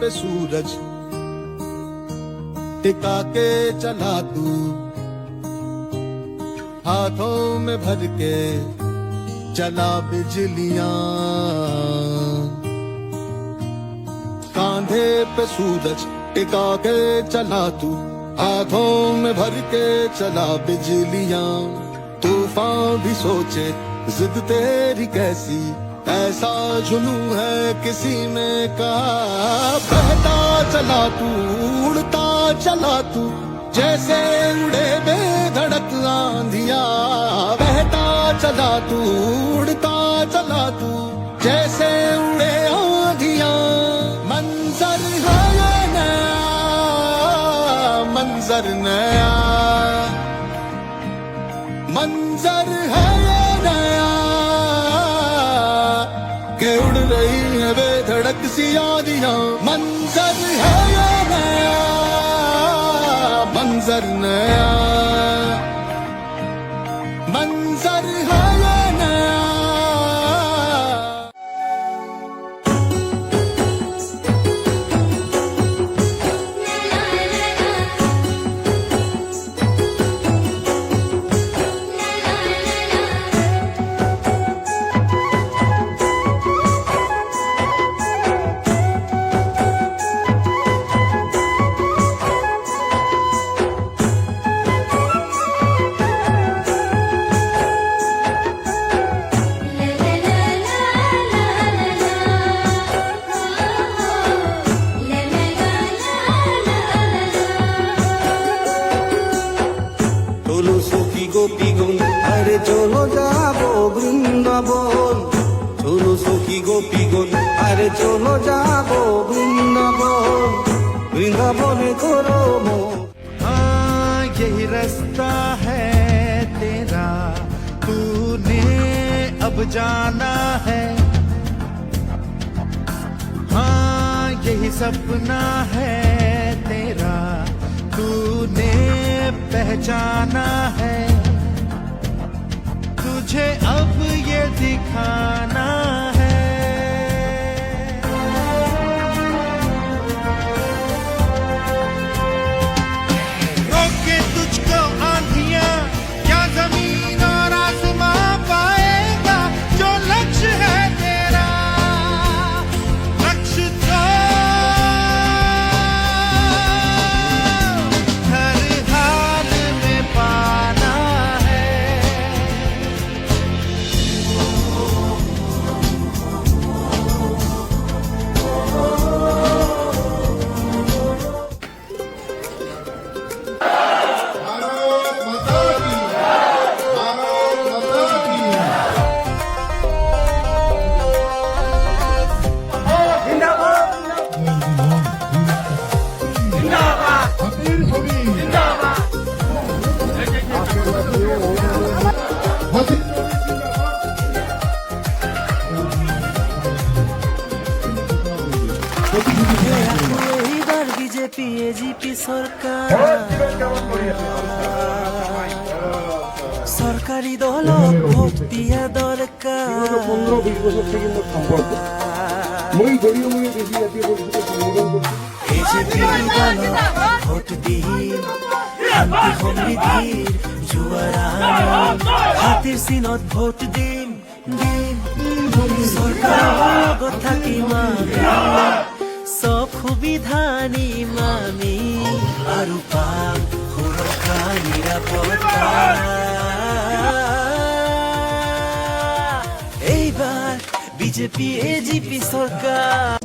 पे सूरज टिका के चला तू, हाथों में भर के चला बिजलियां, कांधे पे सूरज टिका के चला तू, हाथों में भर के चला बिजलियां। तूफान भी सोचे जिद तेरी कैसी, ऐसा जुनू है किसी में कहा। बहता चला तू, उड़ता चला तू, जैसे उड़े बेधड़क आंधिया। बहता चला तू, उड़ता चला तू, जैसे उड़े आंधिया। मंजर है ये नया, मंजर नया, मंजर है ये नया, के उड़ रही है बेधड़क सी आंधियां। मंजर है ये नया, मंजर नया, मंजर है ये नया। গোপীগণ আরে চলো যাবো বৃন্দাবন, চলো সখী গোপীগণ আরে চলো যাবো বৃন্দাবন, বৃন্দাবনে করো মন। हाँ यही रास्ता है तेरा, तूने अब जाना है। हाँ यही सपना है तेरा, तूने पहचाना है। तुझे अब ये दिखाना है। रोके तुझको आंधियां, क्या जमीन और आसमां पाएगा। जो लक्ष्य है तेरा, लक्ष्य तो हर हाल में पाना है। এইবার বিজেপি এজিপি সরকার, সরকারি দল ভোট দিয়া দরকার। এজিপি দল ভোট দিন, শান্তি সমৃদ্ধির জুয়ার হাতির সিনত ভোট দিন দিন। সরকার কথা কি মামি, সব সুবিধা নিমামি, আৰু পাম সুৰক্ষা নিৰাপত্তা। এইবাৰ বিজেপি এজিপি সৰকাৰ।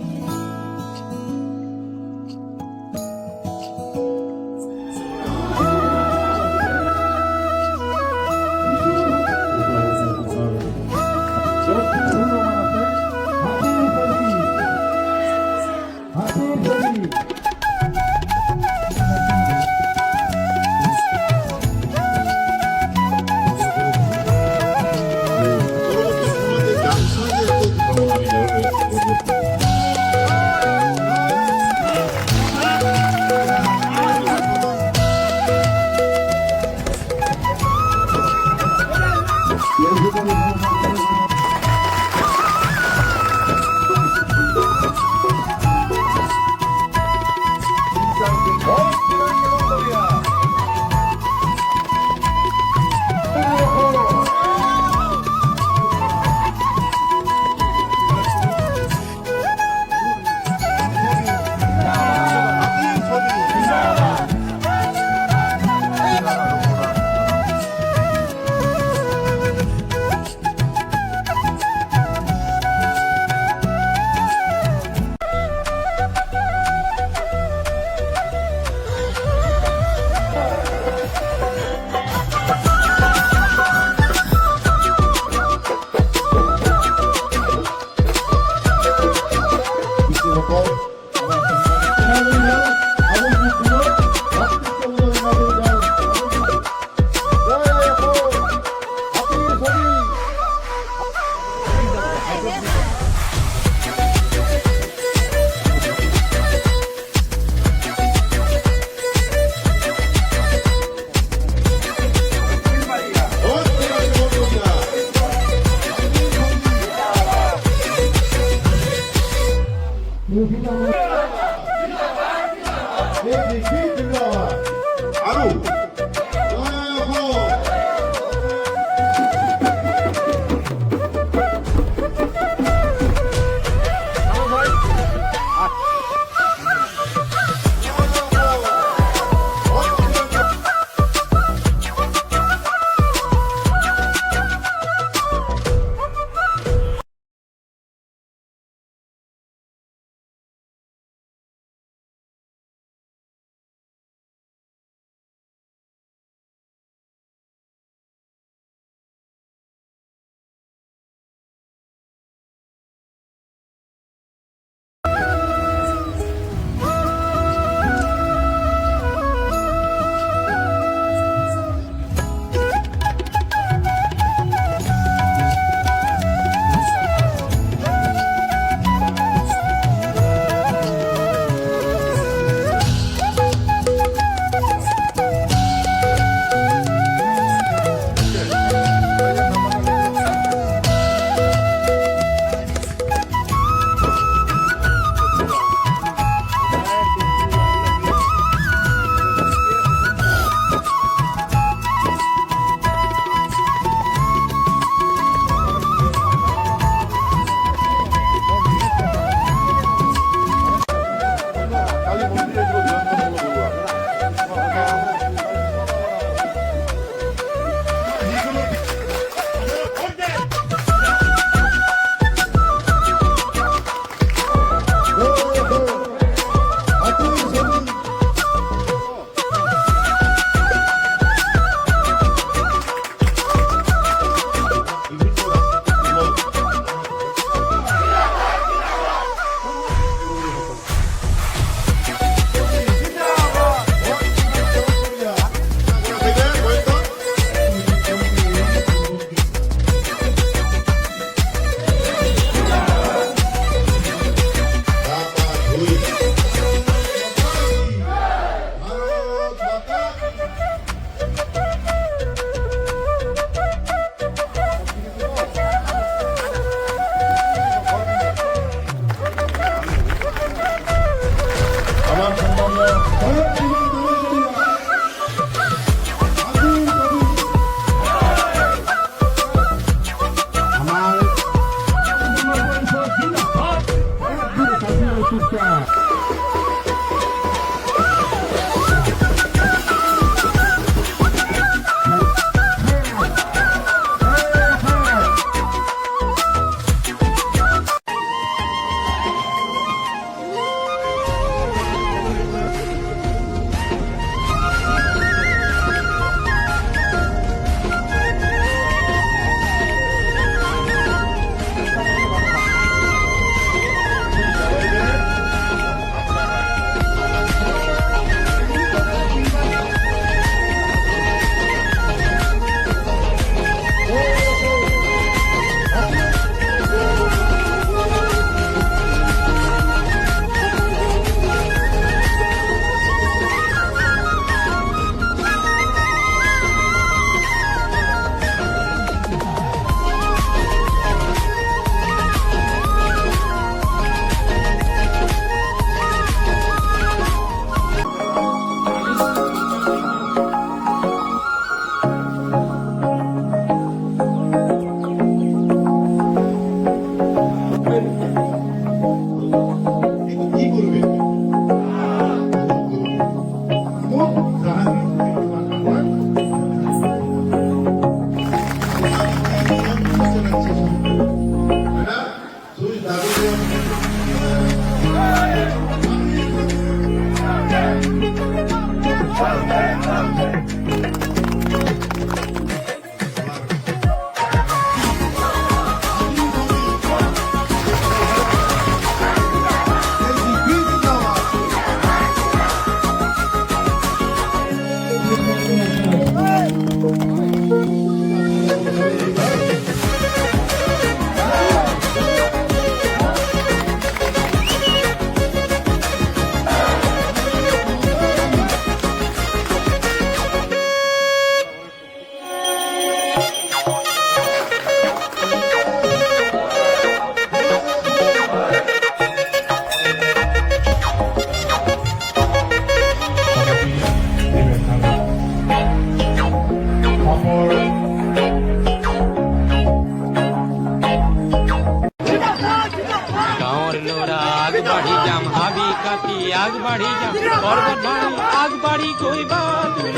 গাঁৱৰ ল'ৰা আগবাঢ়ি যাম, হাবি কাটি আগবাঢ়ি যাম, পৰ্বত ভাঙি আগবাঢ়ি গৈবা তুমি।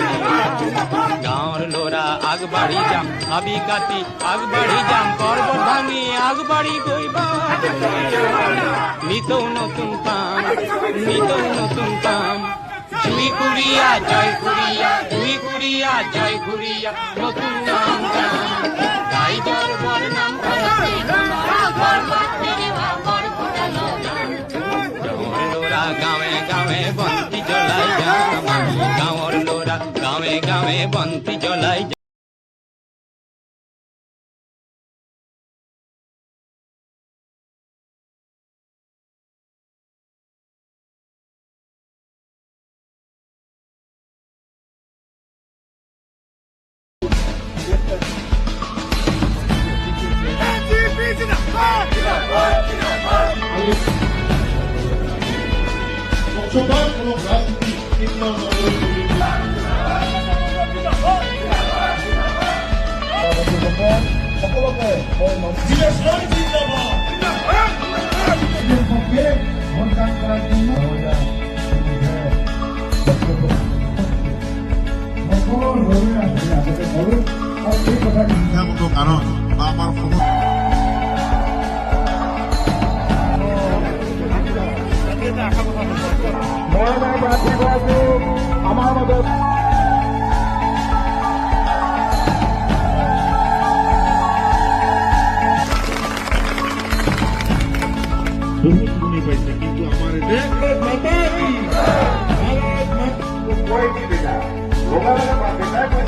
গাঁৱৰ ল'ৰা আগবাঢ়ি যাম, হাবি কাটি আগবাঢ়ি যাম, পৰ্বত ভাঙি আগবাঢ়ি গৈবা তুমি। নিতৌ নতুন পাম, নিতৌ নতুন পাম, জুই কুৰিয়া জয় কুৰিয়া, জুই কুৰিয়া জয় কুৰিয়া, নতুন নাম গাম, ৰাইজৰ বৰনাম গাঁৱে গাঁৱে বন্তি জ্বলাই যাম, গাঁৱৰ ল'ৰা গাঁৱে গাঁৱে বন্তি জ্বলাই যাম। কাৰণ আমাৰ খবৰ আমাৰ মতো পাইছে কিন্তু আমাৰ এটা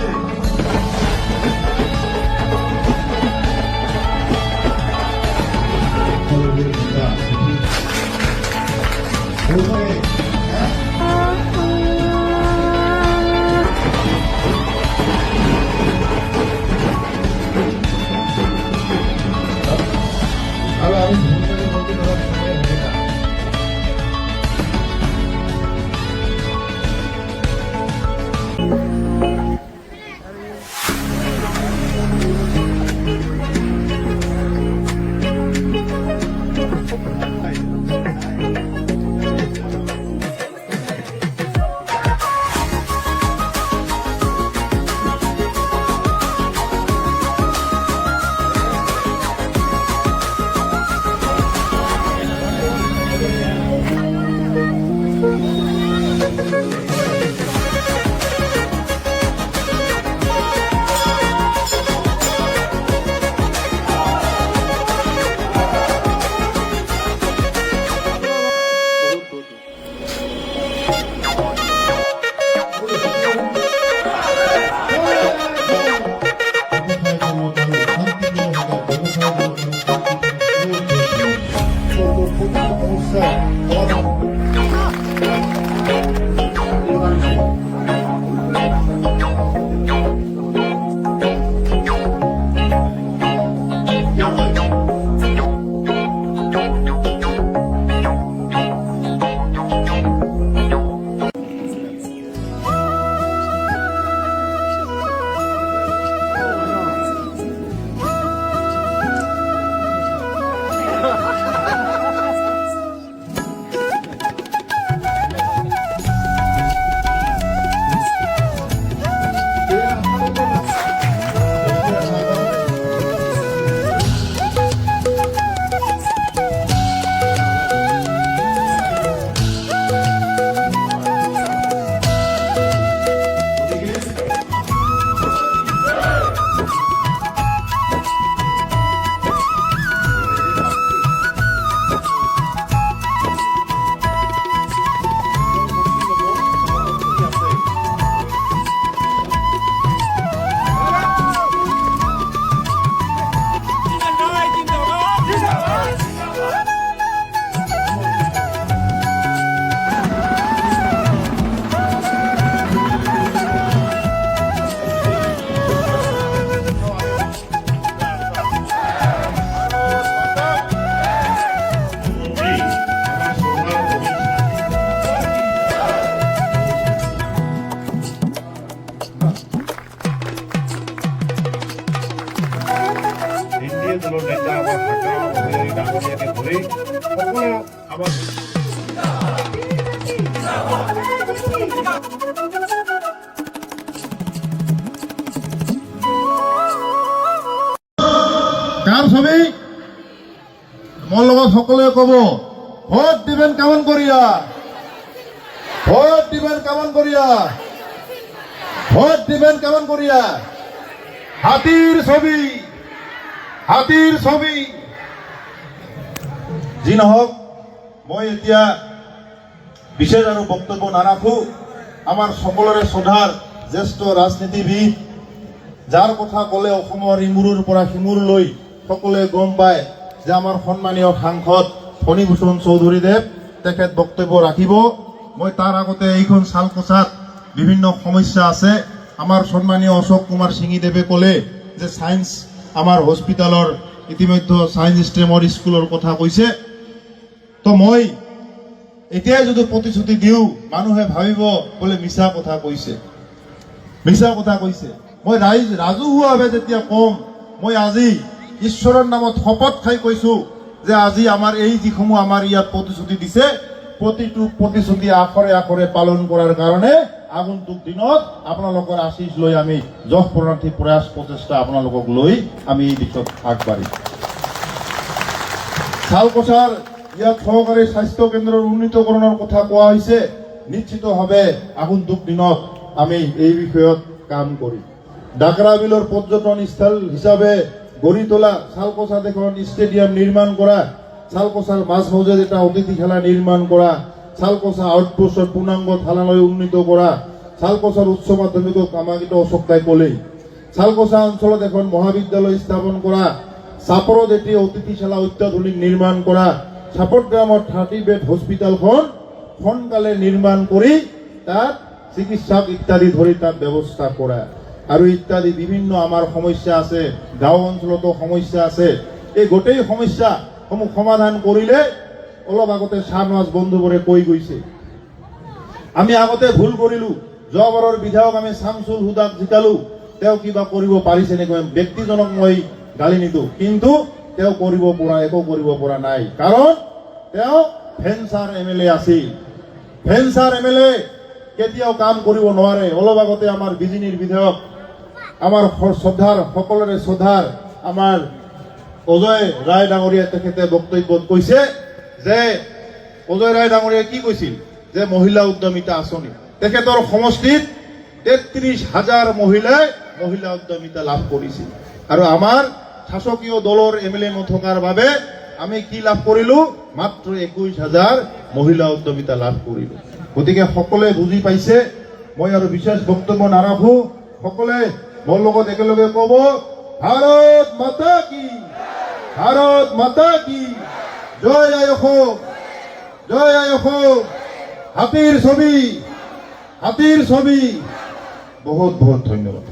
সংসদীয় দলৰ নেতা আমাৰ ভাগ্যৰাম ভূঞাৰী ডাঙৰীয়াকে ধৰি সকলো আমাৰ কাৰ ছবি মোৰ লগত সকলোৱে ক'ব ভোট দিবেন কেমন করিয়া ভোট দিবেন কেমন করিয়া ভোট দিবেন কেমন করিয়া হাতির ছবি যি নহওক মই এতিয়া বিশেষ আৰু বক্তব্য নাৰাখো আমাৰ সকলোৰে শ্ৰদ্ধাৰ জ্যেষ্ঠ ৰাজনীতিবিদ যাৰ কথা ক'লে অসমৰ ইমূৰৰ পৰা সিমূৰলৈ সকলোৱে গম পায় যে আমাৰ সন্মানীয় সাংসদ ফণীভূষণ চৌধুৰীদেৱ তেখেত বক্তব্য ৰাখিব মই তাৰ আগতে এইখন শালকোচাত বিভিন্ন সমস্যা আছে আমাৰ সন্মানীয় অশোক কুমাৰ সিঙিদেৱে ক'লে যে সায়েন্স আমাৰ হস্পিটালৰ ইতিমধ্যে সায়েন্স ষ্ট্ৰীমৰ স্কুলৰ কথা কৈছে তো মই এতিয়াই যদি প্ৰতিশ্ৰুতি দিওঁ মানুহে ভাবিব বোলে মিছা কথা কৈছে মই ৰাজহুৱাভাৱে যেতিয়া কম মই আজি ঈশ্বৰৰ নামত শপত খাই কৈছো যে আজি আমাৰ এই যিসমূহ আমাৰ ইয়াত প্ৰতিশ্ৰুতি দিছে প্ৰতিটো প্ৰতিশ্ৰুতি আখৰে আখৰে পালন কৰাৰ কাৰণে আগন্তুক দিনত আপোনালোকৰ আশীষ লৈ আমি যশপ্ৰণাৰ্থী প্ৰয়াস প্ৰচেষ্টা আপোনালোকক লৈ আমি এই দিশত আগবাঢ়িম শালকোচাৰ ইয়াত সহকাৰী স্বাস্থ্য কেন্দ্ৰৰ উন্নীতকৰণৰ কথা কোৱা হৈছে নিশ্চিতভাৱে আগন্তুক দিনত আমি এই বিষয়ত কাম কৰিম ডাকৰা বিলৰ পৰ্যটন স্থল হিচাপে গঢ়ি তোলা শালকোচাত এখন ষ্টেডিয়াম নিৰ্মাণ কৰা শালকোচাৰ মাছ মজিয়াত এটা অতিথিশালা নিৰ্মাণ কৰা শালকোচা আউটপোষ্টৰ পূৰ্ণাংগ থানালৈ উন্নীত কৰা শালকোচাৰ উচ্চ মাধ্যমিকক আমাক অশোক দাই ক'লেই শালকোচা অঞ্চলত এখন মহাবিদ্যালয় স্থাপন কৰা চাপৰত এটি অতিথিশালা অত্যাধুনিক নিৰ্মাণ কৰা চাপৰগ্ৰামত 30 বেড হস্পিটেলখন সোনকালে নিৰ্মাণ কৰি তাত চিকিৎসক ইত্যাদি ধৰি তাত ব্যৱস্থা কৰা আৰু ইত্যাদি বিভিন্ন আমাৰ সমস্যা আছে গাঁও অঞ্চলতো সমস্যা আছে এই গোটেই সমস্যাসমূহ সমাধান কৰিলে অলপ আগতে শাহনৱাজ বন্ধুবোৰে কৈ গৈছে আমি আগতে ভুল কৰিলো যোৱাবাৰৰ বিধায়ক আমি শামছুল হুদাক জিকালো তেওঁ কিবা কৰিব পাৰিছে নেকি ব্যক্তিজনক মই গালি নিদো কিন্তু তেওঁ একো কৰিব পৰা নাই কাৰণ তেওঁ ফেন্সাৰ এমএলএ আছিল ফেন্সাৰ এমএলএ কেতিয়াও কাম কৰিব নোৱাৰে অলপ আগতে আমাৰ বিজেপিৰ বিধায়ক আমাৰ সকলোৰে শ্ৰদ্ধাৰ আমাৰ অজয় ৰায় ডাঙৰীয়া তেখেতে বক্তব্যত কৈছে যে অজয় ৰায় ডাঙৰীয়াই কি কৈছিল যে মহিলা উদ্যমিতা আঁচনি তেখেতৰ সমষ্টিত 33,000 মহিলাই মহিলা উদ্যমিতা লাভ কৰিছিল আৰু আমাৰ শাসকীয় দলৰ এমএলএ নথকাৰ বাবে আমি কি লাভ কৰিলো মাত্ৰ 21,000 মহিলা উদ্যমিতা লাভ কৰিলো গতিকে সকলোৱে বুজি পাইছে মই আৰু বিশেষ বক্তব্য নাৰাখো সকলোৱে মোৰ লগত একেলগে ক'ব ভাৰত মাতা কি জয় আই অসম হাতীৰ ছবি বহুত বহুত ধন্যবাদ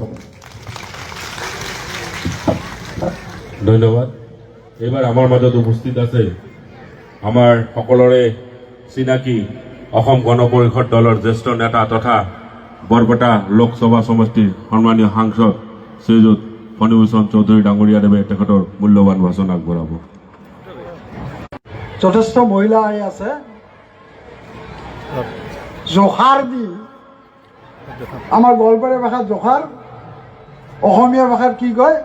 ধন্যবাদ এইবাৰ আমাৰ মাজত উপস্থিত আছে আমাৰ সকলোৰে চিনাকি অসম গণ পৰিষদ দলৰ জ্যেষ্ঠ নেতা তথা বৰপেটা লোকসভা সমষ্টিৰ সন্মানীয় সাংসদ শ্ৰীযুত ফণীভূষণ চৌধুৰী ডাঙৰীয়াদেৱে তেখেতৰ মূল্যৱান ভাষণ আগবঢ়াব যথেষ্ট মহিলা আহি আছে জোখাৰ দি আমাৰ গোৱালপাৰা ভাষাত জোখাৰ অসমীয়া ভাষাত কি কয়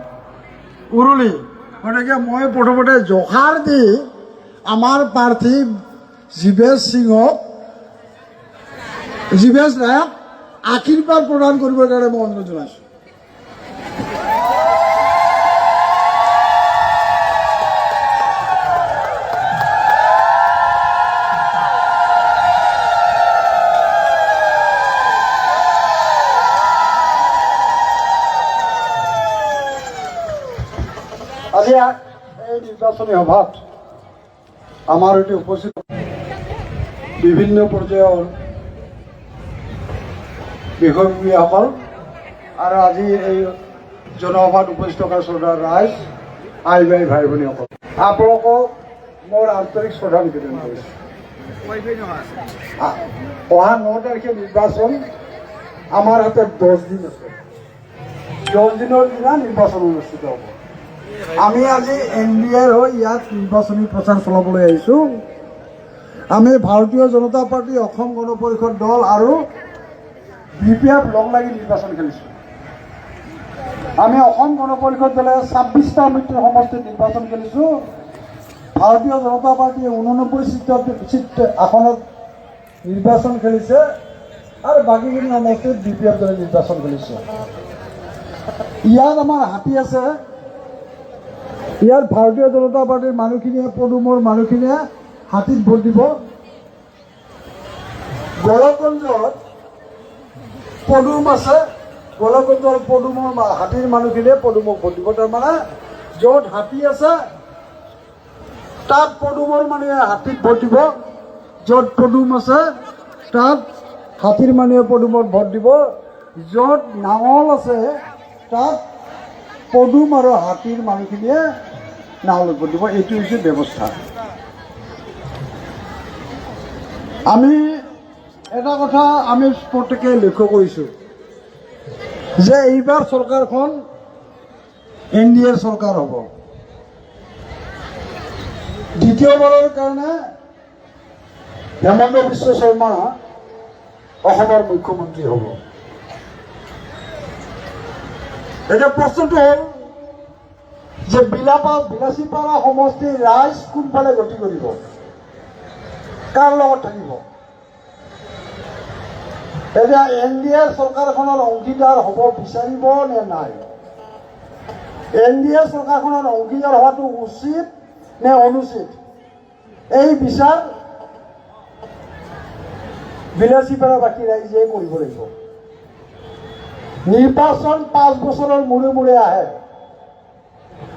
উৰুলি গতিকে মই প্ৰথমতে জোখাৰ দি আমাৰ প্ৰাৰ্থী জীৱেশ ৰায়ক আশীৰ্বাদ প্ৰদান কৰিবৰ কাৰণে মই অনুৰোধ জনাইছোঁ আজি এই নিৰ্বাচনী সভাত আমাৰ সৈতে উপস্থিত বিভিন্ন পৰ্যায়ৰ বিষয়ববীয়াসকল আৰু আজি এই জনসভাত উপস্থিত থকা শ্ৰদ্ধাৰ ৰাইজ আই বাই ভাই ভনীসকল আপোনালোকক মোৰ আন্তৰিক শ্ৰদ্ধা নিবেদন কৰিছোঁ অহা 9 তাৰিখে নিৰ্বাচন আমাৰ হাতত 10 দিন আছে 10 দিনৰ দিনা নিৰ্বাচন অনুষ্ঠিত হ'ব আমি আজি NDAৰ হৈ ইয়াত নিৰ্বাচনী প্ৰচাৰ চলাবলৈ আহিছোঁ। আমি ভাৰতীয় জনতা পাৰ্টি, অসম গণ পৰিষদ দল আৰু BPF লগ লাগি নিৰ্বাচন খেলিছোঁ। আমি অসম গণ পৰিষদ দলে 26টা সমষ্টিত নিৰ্বাচন খেলিছোঁ। ভাৰতীয় জনতা পাৰ্টিয়ে 89 চিট আসনত নিৰ্বাচন খেলিছে আৰু বাকীখিনি সমষ্টিত BPF দলে নিৰ্বাচন খেলিছে। ইয়াত আমাৰ হাতী আছে। ইয়াত ভাৰতীয় জনতা পাৰ্টিৰ মানুহখিনিয়ে, পদুমৰ মানুহখিনিয়ে হাতীত ভোট দিব। গোলকগঞ্জত পদুম আছে। গোলকগঞ্জৰ পদুমৰ হাতীৰ মানুহখিনিয়ে পদুমক ভোট দিব। তাৰমানে য'ত হাতী আছে তাত পদুমৰ মানুহে হাতীত ভোট দিব। য'ত পদুম আছে তাত হাতীৰ মানুহে পদুমত ভোট দিব। য'ত নাঙল আছে তাত পদুম আৰু হাতীৰ মানুহখিনিয়ে নাঙলত ভোট দিব। এইটো হৈছে ব্যৱস্থা। আমি এটা কথা আমি প্ৰত্যেকে লক্ষ্য কৰিছোঁ যে এইবাৰ চৰকাৰখন NDAৰ চৰকাৰ হ'ব। দ্বিতীয়বাৰৰ কাৰণে হেমন্ত বিশ্ব শৰ্মা অসমৰ মুখ্যমন্ত্ৰী হ'ব। এতিয়া প্ৰশ্নটো হ'ল যে বিলাসীপাৰা সমষ্টিৰ ৰাইজ কোনফালে গতি কৰিব, কাৰ লগত থাকিব? এতিয়া NDAৰ চৰকাৰখনৰ অংশীদাৰ হ'ব বিচাৰিব নে নাই? NDA চৰকাৰখনৰ অংশীদাৰ হোৱাটো উচিত নে অনুচিত, এই বিচাৰ বিলাসীপাৰাবাসী ৰাইজে কৰিব লাগিব। নিৰ্বাচন 5 বছৰৰ মূৰে মূৰে আহে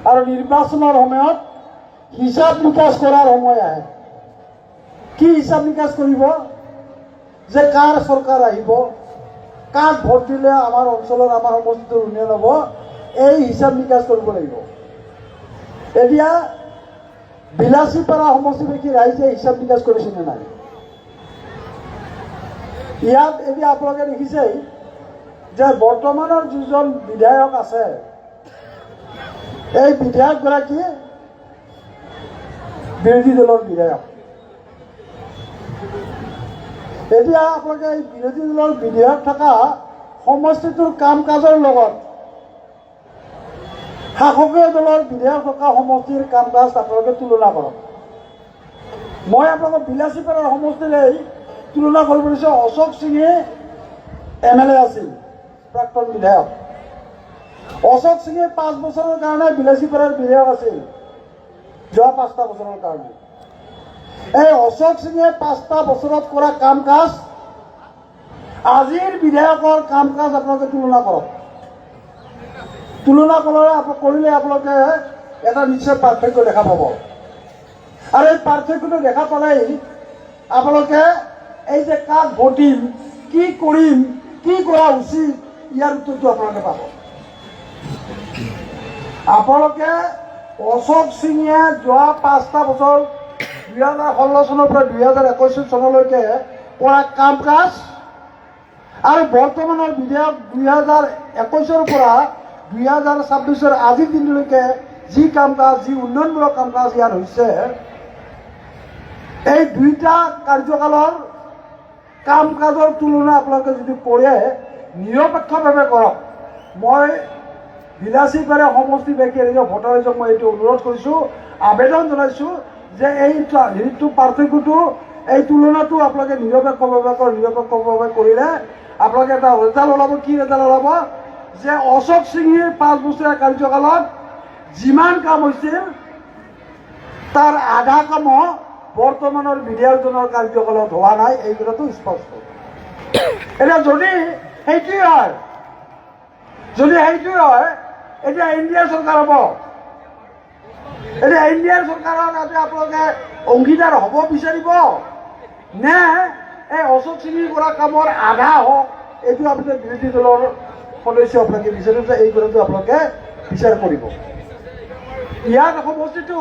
আৰু নিৰ্বাচনৰ সময়ত হিচাপ নিকাচ কৰাৰ সময় আহে। কি হিচাপ নিকাচ কৰিব? যে কাৰ চৰকাৰ আহিব, কাক ভোট দিলে আমাৰ অঞ্চলৰ, আমাৰ সমষ্টিটোৰ উন্নয়ন হ'ব, এই হিচাপ নিকাচ কৰিব লাগিব। এতিয়া বিলাসীপাৰা সমষ্টিবাসী ৰাইজে হিচাপ নিকাচ কৰিছে নে নাই? ইয়াত এতিয়া আপোনালোকে দেখিছে যে বৰ্তমানৰ যিজন বিধায়ক আছে, এই বিধায়কগৰাকী বিৰোধী দলৰ বিধায়ক। এতিয়া আপোনালোকে এই বিৰোধী দলৰ বিধায়ক থকা সমষ্টিটোৰ কাম কাজৰ লগত শাসকীয় দলৰ বিধায়ক থকা সমষ্টিৰ কাম কাজ আপোনালোকে তুলনা কৰক। মই আপোনালোকক বিলাসীপাৰাৰ সমষ্টিৰে তুলনা কৰিব দিছোঁ। অশোক সিঙে MLA আছিল, প্ৰাক্তন বিধায়ক। অশোক সিঙে 5 বছৰৰ কাৰণে বিলাসীপাৰাৰ বিধায়ক আছিল, যোৱা 5টা বছৰৰ কাৰণে। এই অশোক সিঙে 5টা বছৰত কৰা কাম কাজ, আজিৰ বিধায়কৰ কাম কাজ আপোনালোকে তুলনা কৰক। তুলনা কৰিলে আপোনালোকে এটা নিশ্চয় পাৰ্থক্য দেখা পাব। আৰু এই পাৰ্থক্যটো দেখা পালেই আপোনালোকে এই যে কাক ভোট দিম, কি কৰিম, কি কৰা উচিত, ইয়াৰ উত্তৰটো আপোনালোকে পাব। আপোনালোকে অশোক সিঙে যোৱা 5টা বছৰ 2016 চনৰ পৰা 2021 চনলৈকে কৰা কাম কাজ আৰু বৰ্তমানৰ বিধায়ক 2021 পৰা 2026 আজিৰ দিনলৈকে যি কাম কাজ, যি উন্নয়নমূলক কাম কাজ ইয়াত হৈছে, এই দুইটা কাৰ্যকালৰ কাম কাজৰ তুলনা আপোনালোকে যদি কৰে, নিৰপেক্ষভাৱে কৰক। মই বিলাসীপাৰা সমষ্টিবাসী ভোটাৰ ৰাইজক মই এইটো অনুৰোধ কৰিছোঁ, আবেদন জনাইছোঁ যে এই পাৰ্থক্যটো, এই তুলনাটো আপোনালোকে নিৰপেক্ষভাৱে কৰিলে আপোনালোকে এটা ৰেজাল্ট ওলাব। কি ৰেজাল্ট ওলাব? যে অশোক সিঙৰ 5 বছৰীয়া কাৰ্যকালত যিমান কাম হৈছিল তাৰ আধা কামো বৰ্তমানৰ বিধায়কজনৰ কাৰ্যকালত হোৱা নাই, এই কথাটো স্পষ্ট। এতিয়া যদি সেইটোৱেই হয়, এতিয়া NDAৰ চৰকাৰ হ'ব। এতিয়া NDAৰ চৰকাৰৰ আপোনালোকে অংশীদাৰ হ'ব বিচাৰিব নে এই অশোক সিঙৰ কৰা কামৰ আধা হওক, এইটো আপোনালোকে বিৰোধী দলৰ সদস্য আপোনালোকে বিচাৰিছে, এই কথাটো আপোনালোকে বিচাৰ কৰিব। ইয়াত সমষ্টিটো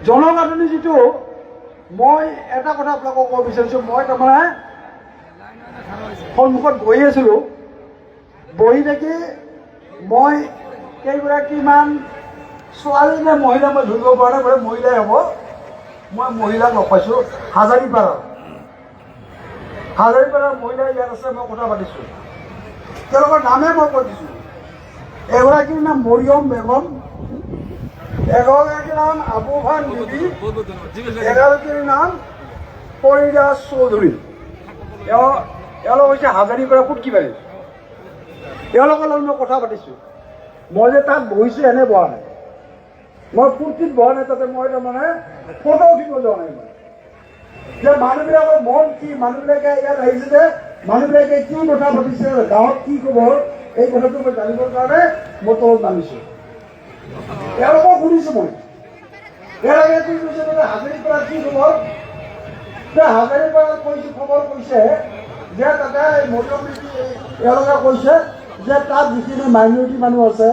জনগাঁথনি যিটো, মই এটা কথা আপোনালোকক ক'ব বিচাৰিছোঁ। মই তাৰমানে সন্মুখত বহি আছিলোঁ, বহি থাকি মই কেইগৰাকীমান ছোৱালী নে মহিলা মই ধৰিব পৰা নাই, বোলে মহিলাই হ'ব। মই মহিলাক লগ পাইছোঁ হাজাৰীপাৰাৰ মহিলা ইয়াত আছে, মই কথা পাতিছোঁ। তেওঁলোকৰ নামে মই কৈ দিছোঁ। এগৰাকীৰ নাম মৰিয়ম বেগম, এগৰাকীৰ নাম আবুভান বিবি, এগৰাকীৰ নাম ফৰিদা চৌধুৰী। এওঁলোক হৈছে হাজাৰীপাৰা ফুটকিবাৰী। তেওঁলোকৰ লগত মই কথা পাতিছোঁ। মই যে তাত বহিছোঁ এনে বহা নাই, মই ফূৰ্তিত বহা নাই, তাতে মই তাৰমানে ফটো উঠিব যোৱা নাই। মই যে মানুহবিলাকৰ মন কি, মানুহবিলাকে ইয়াত আহিছে যে মানুহবিলাকে কি কথা পাতিছে, গাঁৱত কি খবৰ, এই কথাটো মই জানিবৰ কাৰণে মই তলত নামিছোঁ। তেওঁলোকক শুনিছোঁ মই। তেওঁলোকে কি কৈছে বোলে হাজাৰীপাৰাত কি খবৰ, যে হাজাৰীপাৰাত কৈছে খবৰ কৈছে যে তাতে মৰিয়ম এওঁলোকে কৈছে যে তাত যিখিনি মাইনৰিটি মানুহ আছে,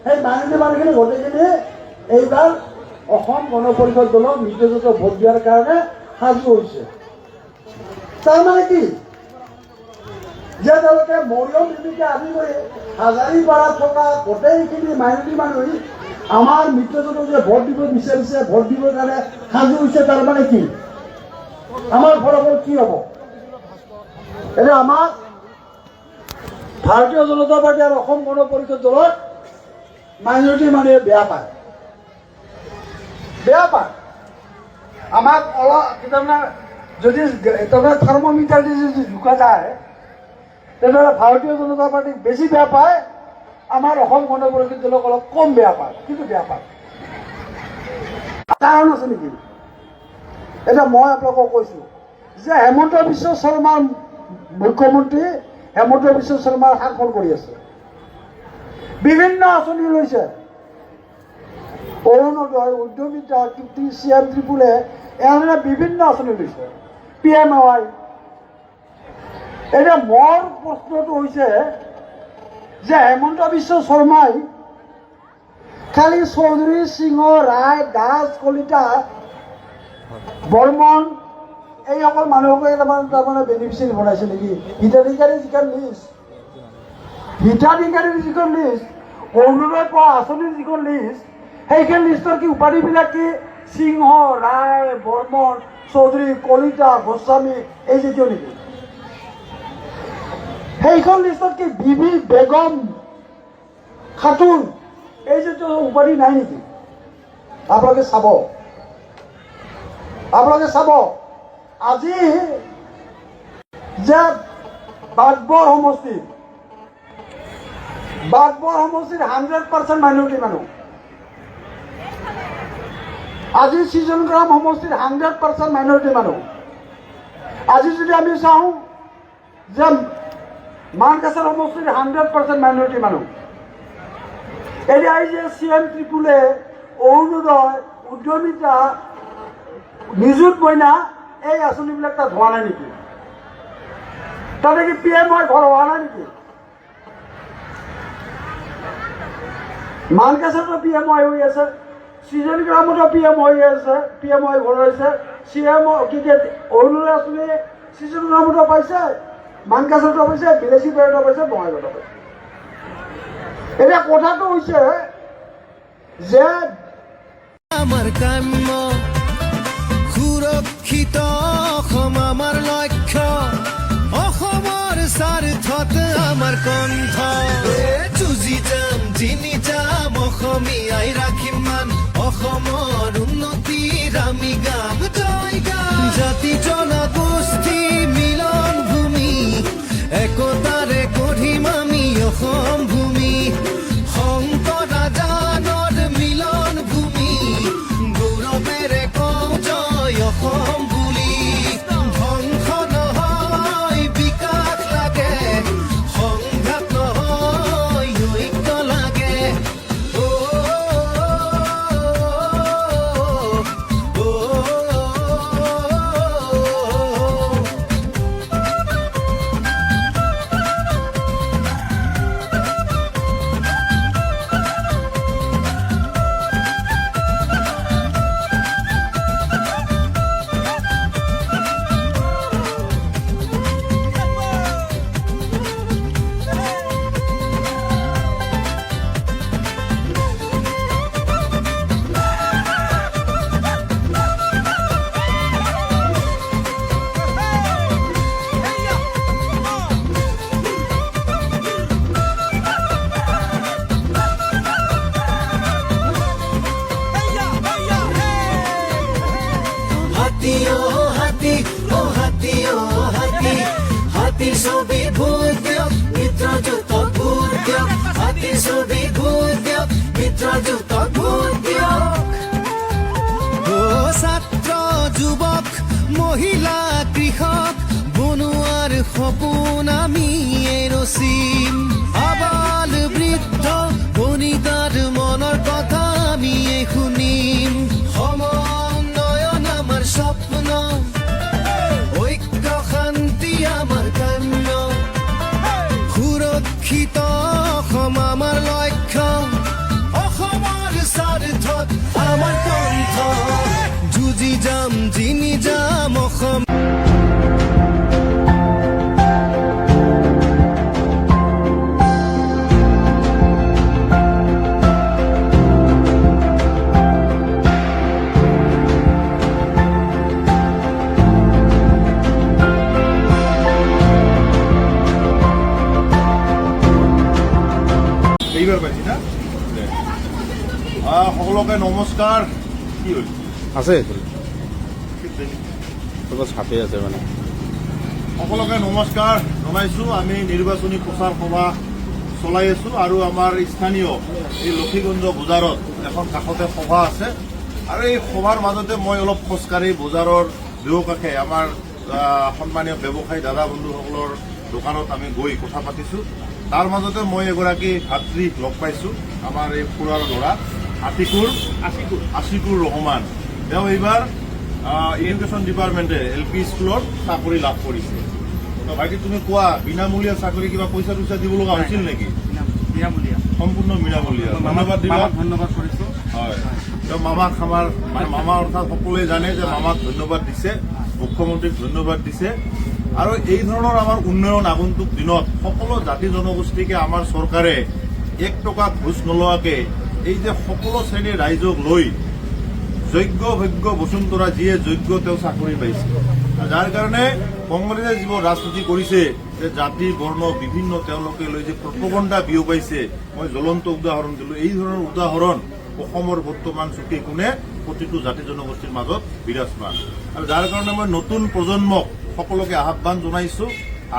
সেই মাইনৰিটি মানুহখিনি গোটেইখিনি এইবাৰ অসম গণ পৰিষদ দলক নিৰ্দেশিত ভোট দিয়াৰ কাৰণে সাজু হৈছে। তাৰমানে কি যে তেওঁলোকে মৰিয়ম বিবিকে আদি কৰি হাজাৰীপাৰাত থকা গোটেইখিনি মাইনৰিটি মানুহ আমাৰ মিত্ৰজনক যে ভোট দিব বিচাৰিছে, ভোট দিবৰ কাৰণে সাজু হৈছে। তাৰমানে কি আমাৰ ফলাফল কি হ'ব? এতিয়া আমাক ভাৰতীয় জনতা পাৰ্টি আৰু অসম গণ পৰিষদ দলত মাইনৰিটি মানুহে বেয়া পায়। আমাক অলপ তাৰমানে যদি তাৰমানে থাৰ্মমিটাৰ দি যদি জোখা যায়, তেনেহ'লে ভাৰতীয় জনতা পাৰ্টিক বেছি বেয়া পায়, আমাৰ অসম গণ পৰিষদ দলক অলপ কম বেয়া পায়। কিন্তু বেয়া পায় কাৰণ আছে নেকি? এতিয়া মই আপোনালোকক কৈছোঁ যে হেমন্ত বিশ্ব শৰ্মাৰ মুখ্যমন্ত্ৰী হেমন্ত বিশ্ব শৰ্মাৰ শাসন কৰি আছে, বিভিন্ন আঁচনি লৈছে, অৰুণোদয়, উদ্যমিতা, CM ত্ৰিপুলে, এনে বিভিন্ন আঁচনি লৈছে, PMY। এতিয়া মোৰ প্ৰশ্নটো হৈছে যে হেমন্ত বিশ্ব শৰ্মাই খালি চৌধুৰী, সিংহ, ৰায়, দাস, কলিতা, বৰ্মন এইসকল মানুহকে তাৰমানে বেনিফিচিয়াৰী বনাইছে নেকি? হিতাধিকাৰীৰ যিখন লিষ্ট, অৰুণোদয় পোৱা আঁচনিৰ যিখন লিষ্ট, সেইখন লিষ্টৰ কি উপাধিবিলাক কি সিংহ, ৰায়, বৰ্মন, চৌধুৰী, কলিতা, গোস্বামী এই জাতীয় নেকি? সেইখন লিষ্টত কি বিবি, বেগম, খাতুন এই জাতীয় উপাধি নাই নেকি? আপোনালোকে চাব আজি যে বাগবৰ সমষ্টিত 100% মাইনৰিটি মানুহ, আজি সৃজনগ্ৰাম সমষ্টিত 100% মাইনৰিটি মানুহ। আজি যদি আমি চাওঁ যে মানকাছাৰ সমষ্টিত 100% মাইনৰিটি মানুহ। এতিয়া এই যে CM ত্ৰিপুলে, অৰুণোদয়, উদ্যমিতা, নিযুত মইনা এই আঁচনিবিলাক তাত হোৱা নাই নেকি? তাতে কি PMY ঘৰ হোৱা নাই নেকি? মানকাছাৰতো PMY হৈ আছে, সৃজনগ্ৰামতো PMY হৈ আছে, PMY ঘৰ হৈছে, অৰুণোদয় আঁচনি সৃজনগ্ৰামতো পাইছে, মানকাছাৰতো পাইছে, বিলাসীপাৰাতো পাইছে, বঙাইগাঁৱতো পাইছে। এতিয়া কথাটো হৈছে যে আমাৰ কাম্য সুৰক্ষিত অসম আমাৰ লক্ষ্য, অসমৰ স্বাৰ্থত আমাৰ কণ্ঠ। যুঁজি যাম, জিনি যাম, অসমীয়াই ৰাখিম মান, অসমৰ উন্নতিৰ আমি গাম জয়গান। জাতি জনগোষ্ঠী মিলন ভূমি, একতাৰে গঢ়িম আমি অসম ভূমি। শংকৰ ৰাজানৰ মিলন ভূমি, গৌৰৱেৰে কওঁ জয় অসম বুলি। ধ্বংস নহয়, বিকাশ লাগে, সংঘাত নহয়, ঐক্য লাগে। অ' জাতি যদি ভোট দিয়ক মিত্ৰ জোঁটক ভোট দিয়ক ছাত্ৰ যুৱক মহিলা কৃষক বনোৱাৰ সপোন আমি ৰচিম আবাল বৃদ্ধ বনিতাৰ মনৰ কথা আমি শুনিম সমন্বয়ন আমাৰ স্বপ্ন ঐক্য শান্তি আমাৰ কাম্য সুৰক্ষিত অসম আমাৰ লক্ষ্য অসমৰ স্বাৰ্থত আমাৰ কণ্ঠ যুঁজি যাম জিনি যাম অসম এইবাৰ পাইছি না সকলোকে নমস্কাৰ কি হ'ল আছে চাপে আছে মানে সকলোকে নমস্কাৰ জনাইছোঁ আমি নিৰ্বাচনী প্ৰচাৰ সভা চলাই আছোঁ আৰু আমাৰ স্থানীয় এই লক্ষীগঞ্জ বজাৰত এখন কাষতে সভা আছে আৰু এই সভাৰ মাজতে মই অলপ খোজকাঢ়ি বজাৰৰ দুয়োকাষে আমাৰ সন্মানীয় ব্যৱসায়ী দাদা বন্ধুসকলৰ দোকানত আমি গৈ কথা পাতিছোঁ তাৰ মাজতে মই এগৰাকী ভাতৃ লগ পাইছোঁ আমাৰ এই খুৰাৰ ল'ৰা আশিকুৰ ৰহমান তেওঁ এইবাৰ এডুকেশ্যন ডিপাৰ্টমেণ্টে LP স্কুলত চাকৰি লাভ কৰিছে বাকী তুমি কোৱা বিনামূলীয়া চাকৰি কিবা পইচা দিব লগা হৈছিল নেকি সম্পূৰ্ণ বিনামূলীয়া ধন্যবাদ কৰিছোঁ হয় তেওঁ মামাক আমাৰ মামা অৰ্থাৎ সকলোৱে জানে যে মামাক ধন্যবাদ দিছে মুখ্যমন্ত্ৰীক ধন্যবাদ দিছে আৰু এই ধৰণৰ আমাৰ উন্নয়ন আগন্তুক দিনত সকলো জাতি জনগোষ্ঠীকে আমাৰ চৰকাৰে 1 টকা ঘোষ নোলোৱাকে এই যে সকলো শ্ৰেণীৰ ৰাইজক লৈ যোগ্য ভোগ্য বসুন্ধৰা যিয়ে যোগ্য তেওঁ চাকৰি পাইছে যাৰ কাৰণে কংগ্ৰেছে যিবোৰ ৰাজনীতি কৰিছে যে জাতি বৰ্ণ বিভিন্ন তেওঁলোকে লৈ যে প্ৰপগণ্ডা বিয়পাইছে মই জ্বলন্ত উদাহৰণ দিলোঁ এই ধৰণৰ উদাহৰণ অসমৰ বৰ্তমান চুকে কোণে প্ৰতিটো জাতি জনগোষ্ঠীৰ মাজত বিৰাজমান আৰু যাৰ কাৰণে মই নতুন প্ৰজন্মক সকলোকে আহ্বান জনাইছোঁ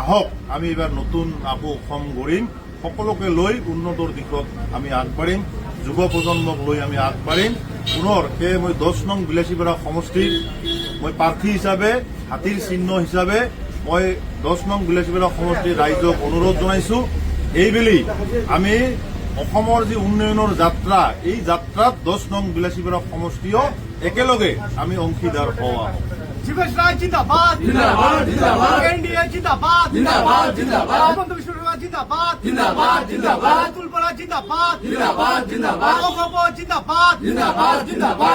আহক আমি এইবাৰ নতুন আকৌ অসম গঢ়িম সকলোকে লৈ উন্নতৰ দিশত আমি আগবাঢ়িম যুৱ প্ৰজন্মক লৈ আমি আগবাঢ়িম পুনৰ সেয়ে মই 10 নং বিলাসীপাৰা সমষ্টিৰ মই প্ৰাৰ্থী হিচাপে হাতীৰ চিহ্ন হিচাপে মই 10 নং বিলাসীপাৰা সমষ্টিৰ ৰাইজক অনুৰোধ জনাইছোঁ এইবেলি আমি অসমৰ যি উন্নয়নৰ যাত্ৰা এই যাত্ৰাত 10 নং বিলাসীপাৰা সমষ্টিও একেলগে আমি অংশীদাৰ হওঁ জীবেশ রায় জিন্দাবাদ জিন্দাবাদ জিন্দাবাদ এনডিএ জিন্দাবাদ জিন্দাবাদ জিন্দাবাদ বন্ধু বিশ্বকর্মা জিন্দাবাদ জিন্দাবাদ জিন্দাবাদ তুলপাড়া জিন্দাবাদ জিন্দাবাদ জিন্দাবাদ জিন্দাবাদ জিন্দাবাদ জিন্দাবাদ